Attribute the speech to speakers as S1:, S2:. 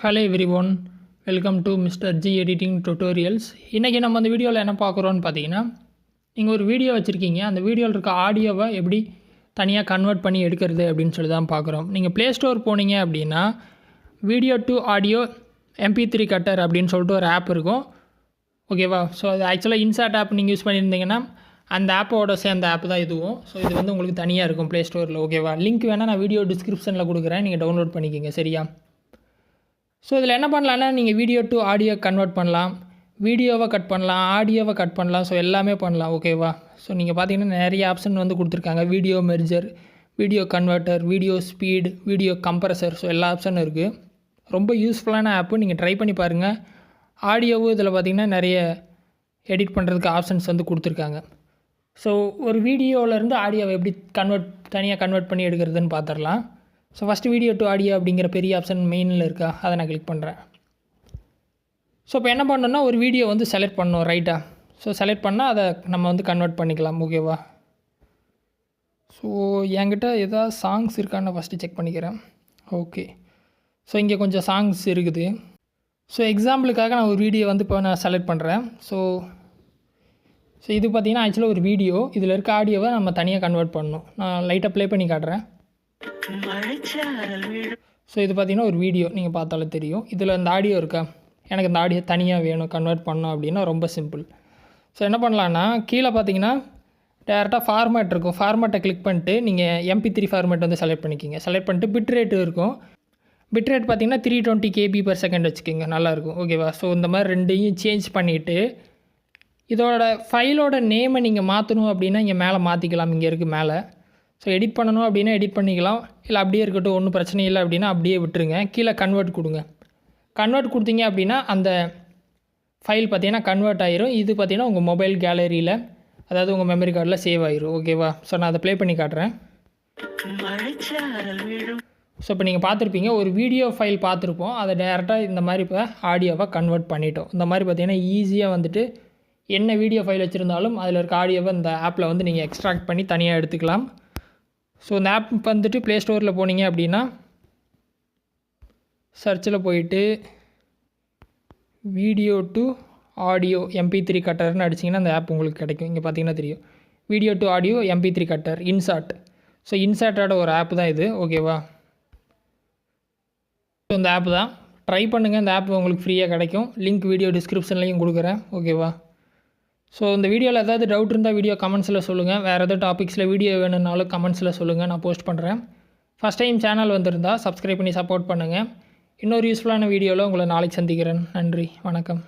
S1: Hello everyone, welcome to Mr. G Editing Tutorials. இன்றைக்கி நம்ம அந்த வீடியோவில் என்ன பார்க்குறோன்னு பார்த்தீங்கன்னா, நீங்கள் ஒரு வீடியோ வச்சுருக்கீங்க, அந்த வீடியோவில் இருக்க ஆடியோவை எப்படி தனியாக கன்வெர்ட் பண்ணி எடுக்கிறது அப்படின்னு சொல்லி தான் பார்க்குறோம். நீங்கள் ப்ளே ஸ்டோர் போனீங்க அப்படின்னா video to audio MP3 cutter அப்படின்னு சொல்லிட்டு ஒரு ஆப் இருக்கும், ஓகேவா? ஸோ அது ஆக்சுவலாக இன்சாட் ஆப் நீங்கள் யூஸ் பண்ணியிருந்தீங்கன்னா அந்த ஆப்போட சேர்ந்த ஆப் தான் இதுவும். ஸோ இது வந்து உங்களுக்கு தனியாக இருக்கும் ப்ளே ஸ்டோரில், ஓகேவா? லிங்க் வேணால் நான் வீடியோ டிஸ்கிரிப்ஷனில் கொடுக்குறேன், நீங்கள் டவுன்லோட் பண்ணிக்கோங்க, சரியா? ஸோ இதில் என்ன பண்ணலான்னா, நீங்கள் வீடியோ டு ஆடியோ கன்வெர்ட் பண்ணலாம், வீடியோவை கட் பண்ணலாம், ஆடியோவை கட் பண்ணலாம், ஸோ எல்லாமே பண்ணலாம், ஓகேவா? ஸோ நீங்கள் பார்த்தீங்கன்னா நிறைய ஆப்ஷன் வந்து கொடுத்துருக்காங்க. Video merger, video converter, video speed, video compressor, so எல்லா ஆப்ஷனும் இருக்குது. ரொம்ப யூஸ்ஃபுல்லான ஆப்பு, நீங்கள் ட்ரை பண்ணி பாருங்கள். ஆடியோவும் இதில் பார்த்திங்கன்னா நிறைய எடிட் பண்ணுறதுக்கு ஆப்ஷன்ஸ் வந்து கொடுத்துருக்காங்க. ஸோ ஒரு வீடியோவிலேருந்து ஆடியோவை எப்படி தனியாக கன்வெர்ட் பண்ணி எடுக்கிறதுன்னு பார்த்துடலாம். So first video to audio அப்படிங்கிற பெரிய ஆப்ஷன் மெயினில் இருக்கா, அதை நான் கிளிக் பண்ணுறேன். ஸோ இப்போ என்ன பண்ணணும்னா, ஒரு வீடியோ வந்து செலக்ட் பண்ணணும், ரைட்டா? ஸோ செலக்ட் பண்ணால் அதை நம்ம வந்து கன்வெர்ட் பண்ணிக்கலாம், ஓகேவா? ஸோ என்கிட்ட எதாவது சாங்ஸ் இருக்கான்னு ஃபஸ்ட்டு செக் பண்ணிக்கிறேன். ஓகே, ஸோ இங்கே கொஞ்சம் சாங்ஸ் இருக்குது. ஸோ எக்ஸாம்பிளுக்காக நான் ஒரு வீடியோ வந்து இப்போ நான் செலக்ட் பண்ணுறேன். ஸோ இது பார்த்திங்கன்னா ஆக்சுவலாக ஒரு வீடியோ, இதில் இருக்க ஆடியோவை நம்ம தனியாக கன்வெர்ட் பண்ணணும். நான் லைட்டாக ப்ளே பண்ணி காட்டுறேன். ஸோ இது பார்த்திங்கன்னா ஒரு வீடியோ, நீங்கள் பார்த்தாலே தெரியும். இதில் இந்த ஆடியோ இருக்கா, எனக்கு இந்த ஆடியோ தனியாக வேணும் கன்வெர்ட் பண்ணோம் அப்படின்னா ரொம்ப சிம்பிள். ஸோ என்ன பண்ணலான்னா, கீழே பார்த்தீங்கன்னா டேரெக்டாக ஃபார்மேட் இருக்கும், ஃபார்மேட்டை கிளிக் பண்ணிட்டு நீங்கள் MP3 ஃபார்மேட் வந்து செலக்ட் பண்ணிக்கிங்க. செலக்ட் பண்ணிட்டு பிட் ரேட் இருக்கும், பிட் ரேட் பார்த்திங்கன்னா 320 KB/s வச்சுக்கோங்க, நல்லாயிருக்கும், ஓகேவா? ஸோ இந்த மாதிரி ரெண்டையும் சேஞ்ச் பண்ணிவிட்டு இதோட ஃபைலோட நேமை நீங்கள் மாற்றணும் அப்படின்னா இங்கே மேலே மாற்றிக்கலாம், இங்கே இருக்குது மேலே. ஸோ எடிட் பண்ணணும் அப்படின்னா எடிட் பண்ணிக்கலாம், இல்லை அப்படியே இருக்கட்டும், ஒன்றும் பிரச்சனை இல்லை அப்படின்னா அப்படியே விட்டுருங்க. கீழே கன்வெர்ட் கொடுங்க. கன்வெர்ட் கொடுத்தீங்க அப்படின்னா அந்த ஃபைல் பார்த்தீங்கன்னா கன்வெர்ட் ஆயிரும். இது பார்த்தீங்கன்னா உங்கள் மொபைல் கேலரியில், அதாவது உங்கள் மெமரி கார்டில் சேவ் ஆயிரும், ஓகேவா? ஸோ நான் அதை ப்ளே பண்ணி காட்டுறேன். ஸோ இப்போ நீங்கள் பார்த்துருப்பீங்க, ஒரு வீடியோ ஃபைல் பார்த்துருப்போம், அதை டேரெக்டாக இந்த மாதிரி இப்போ ஆடியோவை கன்வெர்ட் பண்ணிட்டோம். இந்த மாதிரி பார்த்தீங்கன்னா ஈஸியாக வந்துட்டு என்ன வீடியோ ஃபைல் வச்சுருந்தாலும் அதில் இருக்க ஆடியோவை இந்த ஆப்பில் வந்து நீங்கள் எக்ஸ்ட்ராக்ட் பண்ணி தனியாக எடுத்துக்கலாம். ஸோ இந்த ஆப் வந்துட்டு ப்ளே ஸ்டோரில் போனீங்க அப்படின்னா சர்ச்சில் போயிட்டு வீடியோ டு ஆடியோ MP3 கட்டர்னு அடிச்சிங்கன்னா அந்த ஆப் உங்களுக்கு கிடைக்கும். இங்கே பார்த்தீங்கன்னா தெரியும், video to audio MP3 cutter InShot. So இன்சாட்டோட ஒரு ஆப் தான் இது, ஓகேவா? ஸோ இந்த ஆப் தான், ட்ரை பண்ணுங்கள். இந்த ஆப் உங்களுக்கு ஃப்ரீயாக கிடைக்கும், லிங்க் வீடியோ டிஸ்கிரிப்ஷன்லையும் கொடுக்குறேன், ஓகேவா? ஸோ இந்த வீடியோவில் ஏதாவது டவுட் இருந்தால் வீடியோ கமெண்ட்ஸில் சொல்லுங்கள். வேறு எதாவது டாபிக்ஸில் வீடியோ வேணும்னாலும் கமெண்ட்ஸில் சொல்லுங்கள், நான் போஸ்ட் பண்ணுறேன். ஃபஸ்ட் டைம் சேனல் வந்திருந்தால் சப்ஸ்கிரைப் பண்ணி சப்போர்ட் பண்ணுங்கள். இன்னொரு யூஸ்ஃபுல்லான வீடியோவில் உங்களை நாளைக்கு சந்திக்கிறேன். நன்றி, வணக்கம்.